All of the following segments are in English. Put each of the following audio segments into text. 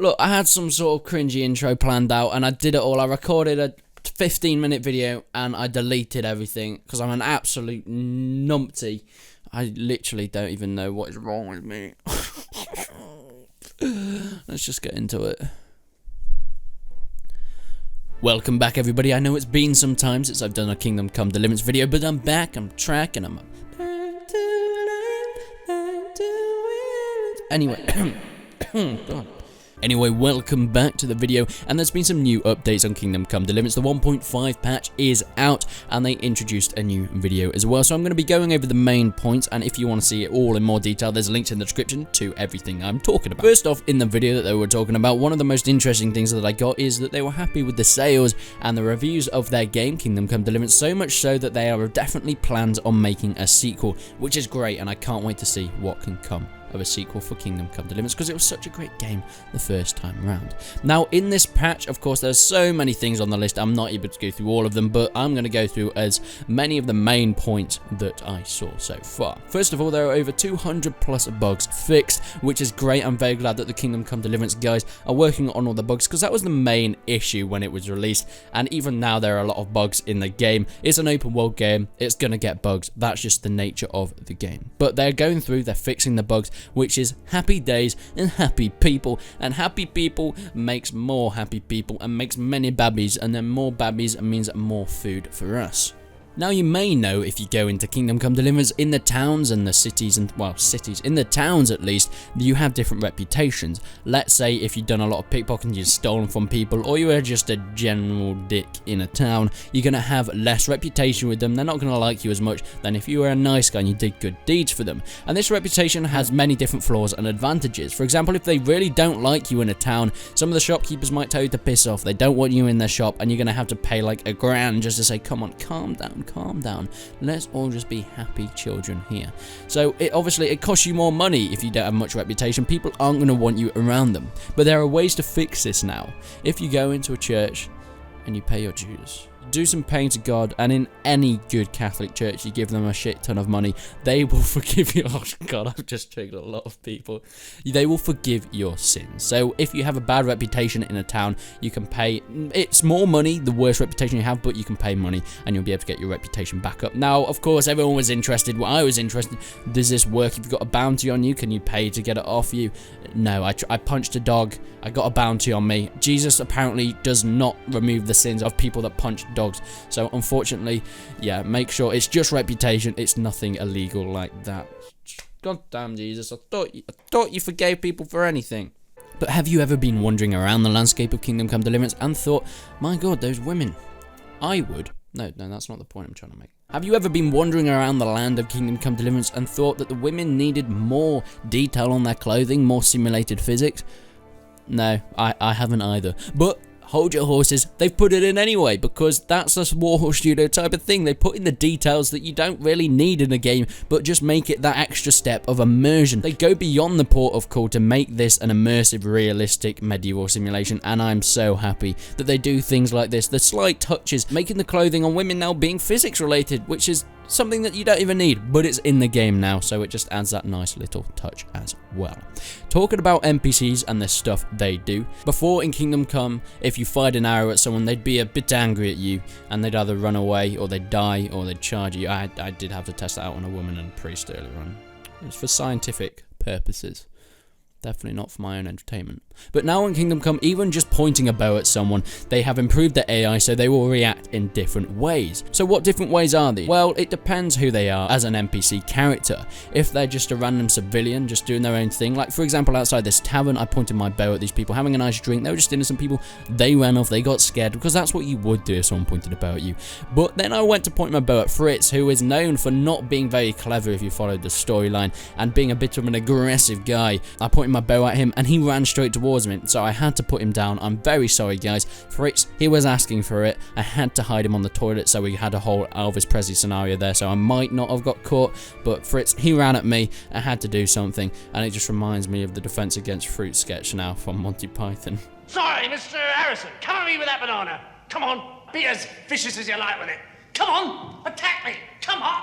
Look, I had some sort of cringy intro planned out, and I did it all. I recorded a 15-minute video, and I deleted everything, because I'm an absolute numpty. I literally don't even know what is wrong with me. Let's just get into it. Welcome back, everybody. I know it's been some time since I've done a Kingdom Come Deliverance video, but I'm back, I'm back, and I'm back to it. Anyway, God. Anyway, welcome back to the video, and there's been some new updates on Kingdom Come Deliverance. The 1.5 patch is out, and they introduced a new video as well. So I'm going to be going over the main points, and if you want to see it all in more detail, there's links in the description to everything I'm talking about. First off, in the video that they were talking about, one of the most interesting things that I got is that they were happy with the sales and the reviews of their game, Kingdom Come Deliverance, so much so that they are definitely plans on making a sequel, which is great, and I can't wait to see what can come of a sequel for Kingdom Come Deliverance, because it was such a great game the first time around. Now, in this patch, of course, there's so many things on the list, I'm not able to go through all of them, but I'm going to go through as many of the main points that I saw so far. First of all, there are over 200 plus bugs fixed, which is great. I'm very glad that the Kingdom Come Deliverance guys are working on all the bugs, because that was the main issue when it was released, and even now there are a lot of bugs in the game. It's an open world game, it's going to get bugs, that's just the nature of the game. But they're going through, they're fixing the bugs, which is happy days and happy people, and happy people makes more happy people and makes many babbies, and then more babbies means more food for us. Now, you may know, if you go into Kingdom Come Deliverance, in the towns and the cities, and well, cities, in the towns at least, you have different reputations. Let's say if you've done a lot of pickpocketing, you've stolen from people, or you are just a general dick in a town, you're going to have less reputation with them. They're not going to like you as much than if you were a nice guy and you did good deeds for them. And this reputation has many different flaws and advantages. For example, if they really don't like you in a town, some of the shopkeepers might tell you to piss off. They don't want you in their shop, and you're going to have to pay like $1,000 just to say, come on, calm down, let's all just be happy children here. So it costs you more money if you don't have much reputation. People aren't going to want you around them, but there are ways to fix this now. If you go into a church and you pay your dues, do some paying to God, and in any good Catholic church you give them a shit ton of money, they will forgive you. Oh God, I've just triggered a lot of people. They will forgive your sins. So if you have a bad reputation in a town, you can pay, it's more money the worse reputation you have, but you can pay money and you'll be able to get your reputation back up. Now, of course, everyone was interested, well, I was interested, does this work? If you've got a bounty on you, can you pay to get it off you? No, I punched a dog, I got a bounty on me. Jesus apparently does not remove the sins of people that punch dogs. So unfortunately, yeah, make sure it's just reputation, it's nothing illegal like that. God damn, Jesus, I thought you forgave people for anything. But have you ever been wandering around the landscape of Kingdom Come Deliverance and thought, my God, those women? I would. No, that's not the point I'm trying to make. Have you ever been wandering around the land of Kingdom Come Deliverance and thought that the women needed more detail on their clothing, more simulated physics? No, I haven't either. But hold your horses, they've put it in anyway, because that's a Warhorse Studio type of thing. They put in the details that you don't really need in a game, but just make it that extra step of immersion. They go beyond the port of call to make this an immersive, realistic medieval simulation, and I'm so happy that they do things like this. The slight touches, making the clothing on women now being physics related, which is something that you don't even need, but it's in the game now, so it just adds that nice little touch as well. Talking about NPCs and the stuff they do, before in Kingdom Come, if you fired an arrow at someone, they'd be a bit angry at you, and they'd either run away, or they'd die, or they'd charge you. I did have to test that out on a woman and a priest earlier on. It was for scientific purposes. Definitely not for my own entertainment. But now in Kingdom Come, even just pointing a bow at someone, they have improved their AI so they will react in different ways. So what different ways are these? Well, it depends who they are as an NPC character. If they're just a random civilian, just doing their own thing, like for example outside this tavern, I pointed my bow at these people having a nice drink, they were just innocent people, they ran off, they got scared, because that's what you would do if someone pointed a bow at you. But then I went to point my bow at Fritz, who is known for not being very clever if you followed the storyline, and being a bit of an aggressive guy. I pointed my bow at him and he ran straight towards me, so I had to put him down. I'm very sorry guys. Fritz, he was asking for it. I had to hide him on the toilet, so we had a whole Elvis Presley scenario there, so I might not have got caught, but Fritz, he ran at me. I had to do something, and it just reminds me of the Defense Against Fruit sketch now from Monty Python. Sorry, Mr. Harrison, come at me with that banana. Come on, be as vicious as you like with it. Come on, attack me, come on.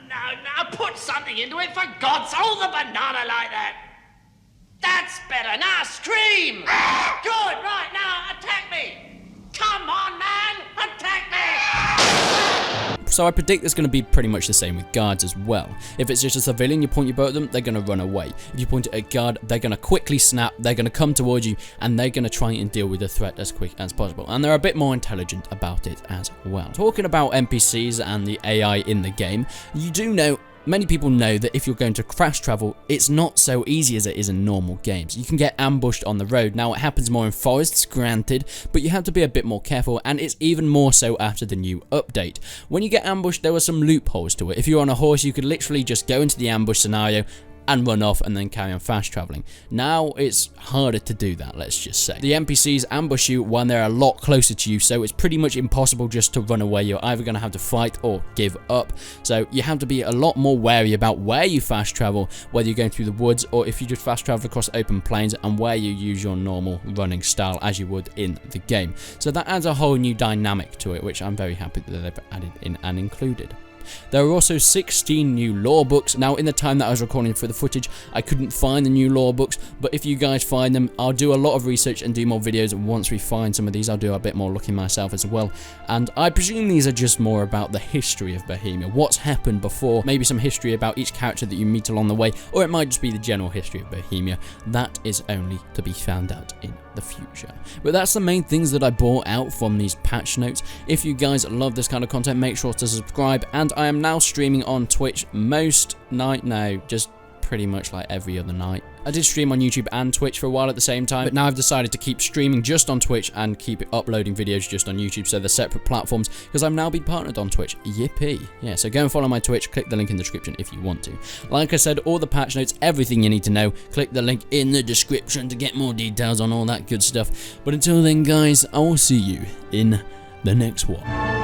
No, put something into it, for God's sake. Hold the banana like that. That's better. Now scream. Good. Right, now attack me. Come on, man. Attack me. So I predict it's going to be pretty much the same with guards as well. If it's just a civilian, you point your bow at them, they're going to run away. If you point it at a guard, they're going to quickly snap, they're going to come towards you, and they're going to try and deal with the threat as quick as possible. And they're a bit more intelligent about it as well. Talking about NPCs and the AI in the game, you do know, many people know that if you're going to fast travel, it's not so easy as it is in normal games. You can get ambushed on the road. Now, it happens more in forests, granted, but you have to be a bit more careful, and it's even more so after the new update. When you get ambushed, there were some loopholes to it. If you're on a horse, you could literally just go into the ambush scenario and run off and then carry on fast traveling. Now it's harder to do that, let's just say. The NPCs ambush you when they're a lot closer to you, so it's pretty much impossible just to run away. You're either going to have to fight or give up. So you have to be a lot more wary about where you fast travel, whether you're going through the woods or if you just fast travel across open plains, and where you use your normal running style as you would in the game. So that adds a whole new dynamic to it, which I'm very happy that they've added in and included. There are also 16 new lore books. Now, in the time that I was recording for the footage, I couldn't find the new lore books, but if you guys find them, I'll do a lot of research and do more videos. Once we find some of these, I'll do a bit more looking myself as well. And I presume these are just more about the history of Bohemia, what's happened before, maybe some history about each character that you meet along the way, or it might just be the general history of Bohemia. That is only to be found out in the future. But that's the main things that I brought out from these patch notes. If you guys love this kind of content, make sure to subscribe, and I am now streaming on Twitch most night now, just pretty much like every other night. I did stream on YouTube and Twitch for a while at the same time, but now I've decided to keep streaming just on Twitch and keep uploading videos just on YouTube, so they're separate platforms, because I've now been partnered on Twitch. Yippee. Yeah, so go and follow my Twitch, click the link in the description if you want to. Like I said, all the patch notes, everything you need to know, click the link in the description to get more details on all that good stuff. But until then, guys, I will see you in the next one.